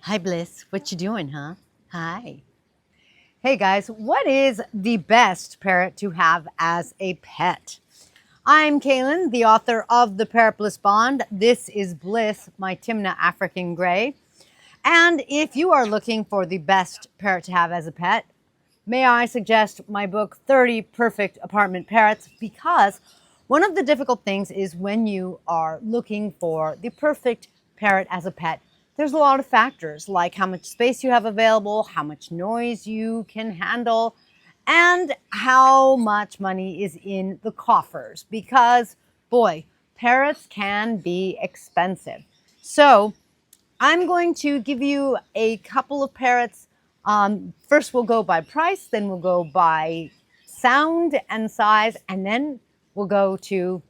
Hi, Bliss. What you doing, huh? Hi. Hey, guys. What is the best parrot to have as a pet? I'm Kaylin, the author of The Parrot Bliss Bond. This is Bliss, my Timna African Gray. And if you are looking for the best parrot to have as a pet, may I suggest my book, 30 Perfect Apartment Parrots, because one of the difficult things is when you are looking for the perfect parrot as a pet, there's a lot of factors like how much space you have available, how much noise you can handle, and how much money is in the coffers. Because, boy, parrots can be expensive. So, I'm going to give you a couple of parrots. First, we'll go by price, then we'll go by sound and size, and then we'll go to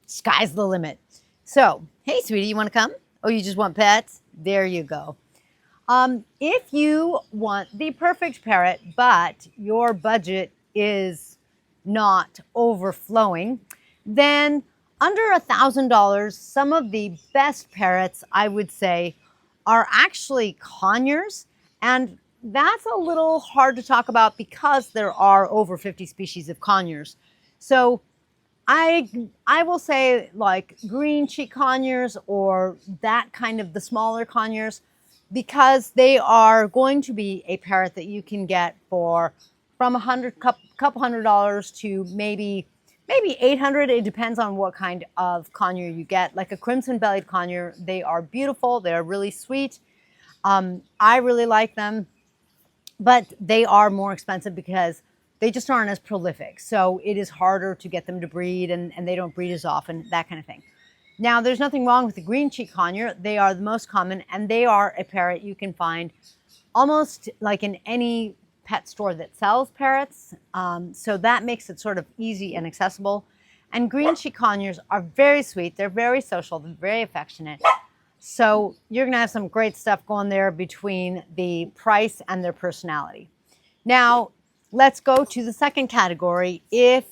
sky's the limit. So, hey, sweetie, you want to come? Oh, you just want pets? There you go. If you want the perfect parrot, but your budget is not overflowing, then under $1,000, some of the best parrots, I would say, are actually conures. And that's a little hard to talk about because there are over 50 species of conures. So I will say like green cheek conures or that kind of the smaller conures, because they are going to be a parrot that you can get for from couple $100 to maybe 800. It depends on what kind of conure you get. Like a crimson bellied conure, they are beautiful. They are really sweet. I really like them, but they are more expensive because they just aren't as prolific. So it is harder to get them to breed, and they don't breed as often, that kind of thing. Now, there's nothing wrong with the green cheek conure. They are the most common, and they are a parrot you can find almost like in any pet store that sells parrots. So that makes it sort of easy and accessible. And green cheek conures are very sweet. They're very social. They're very affectionate. So you're going to have some great stuff going there between the price and their personality. Now, let's go to the second category. If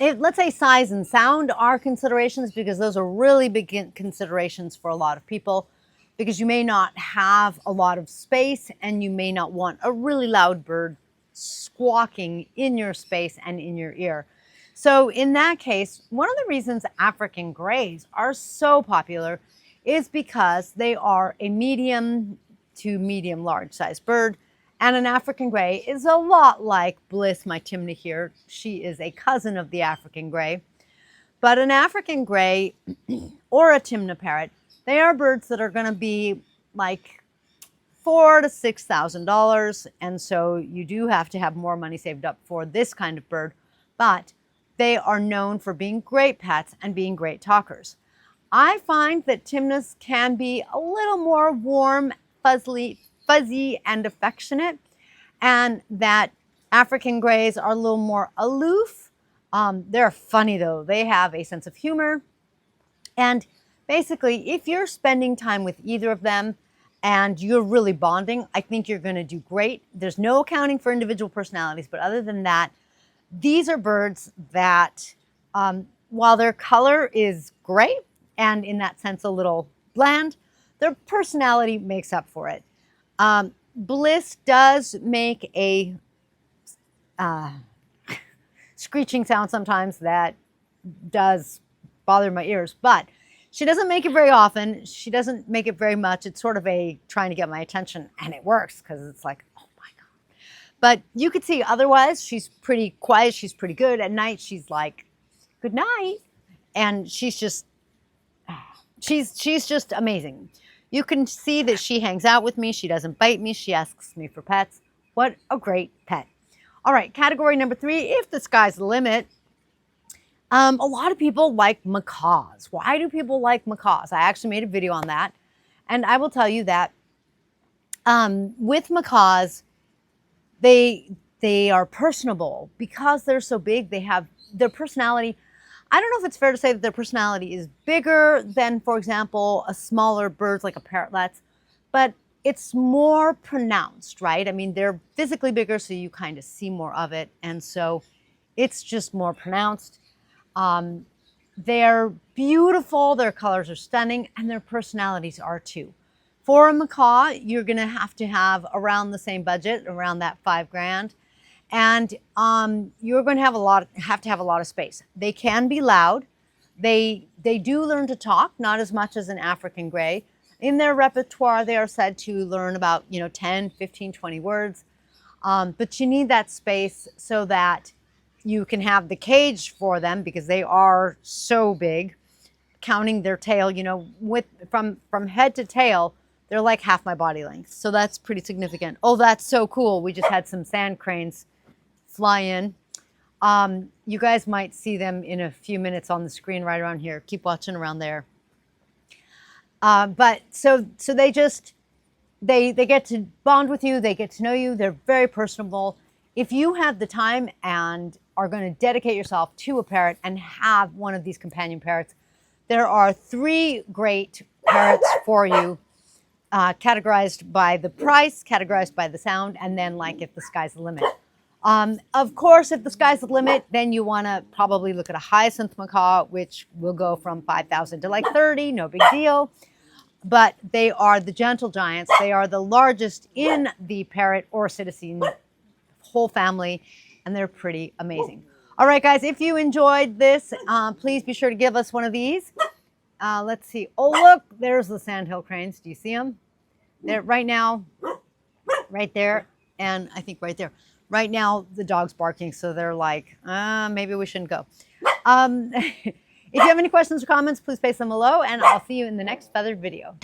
let's say size and sound are considerations, because those are really big considerations for a lot of people, because you may not have a lot of space and you may not want a really loud bird squawking in your space and in your ear. So in that case, one of the reasons African Greys are so popular is because they are a medium to medium large size bird. And an African Grey is a lot like Bliss, my Timna here. She is a cousin of the African Grey. But an African Grey or a Timna parrot, they are birds that are going to be like $4,000 to $6,000. And so you do have to have more money saved up for this kind of bird. But they are known for being great pets and being great talkers. I find that Timnas can be a little more warm, fuzzy and affectionate, and that African Greys are a little more aloof. They're funny though. They have a sense of humor. And basically, if you're spending time with either of them and you're really bonding, I think you're going to do great. There's no accounting for individual personalities, but other than that, these are birds that, while their color is gray and in that sense a little bland, their personality makes up for it. Bliss does make a screeching sound sometimes that does bother my ears, but she doesn't make it very often. She doesn't make it very much. It's sort of a trying to get my attention, and it works because it's like, oh my God. But you could see otherwise, she's pretty quiet. She's pretty good. At night, she's like, good night. And she's just amazing. You can see that she hangs out with me. She doesn't bite me. She asks me for pets. What a great pet. All right, category number 3, if the sky's the limit. A lot of people like macaws. Why do people like macaws? I actually made a video on that. And I will tell you that with macaws, they are personable because they're so big. They have their personality. I don't know if it's fair to say that their personality is bigger than, for example, a smaller bird like a parrotlet's, but it's more pronounced, right? I mean, they're physically bigger, so you kind of see more of it. And so it's just more pronounced. They're beautiful, their colors are stunning, and their personalities are too. For a macaw, you're gonna have to have around the same budget, around that $5,000. And you're going to have to have a lot of space. They can be loud. They do learn to talk, not as much as an African gray. In their repertoire, they are said to learn about 10, 15, 20 words. But you need that space so that you can have the cage for them, because they are so big. Counting their tail, from head to tail, they're like half my body length. So that's pretty significant. Oh, that's so cool. We just had some sand cranes fly in. You guys might see them in a few minutes on the screen right around here. Keep watching around there. But so they get to bond with you. They get to know you. They're very personable. If you have the time and are going to dedicate yourself to a parrot and have one of these companion parrots, there are 3 great parrots for you, categorized by the price, categorized by the sound, and then like if the sky's the limit. Of course, if the sky's the limit, then you want to probably look at a hyacinth macaw, which will go from 5,000 to like 30, no big deal. But they are the gentle giants. They are the largest in the parrot or Orchidicine whole family, and they're pretty amazing. All right, guys, if you enjoyed this, please be sure to give us one of these. Let's see. Oh, look, there's the sandhill cranes. Do you see them? They're right now, right there, and I think right there. Right now, the dog's barking, so they're like, maybe we shouldn't go. If you have any questions or comments, please place them below, and I'll see you in the next feathered video.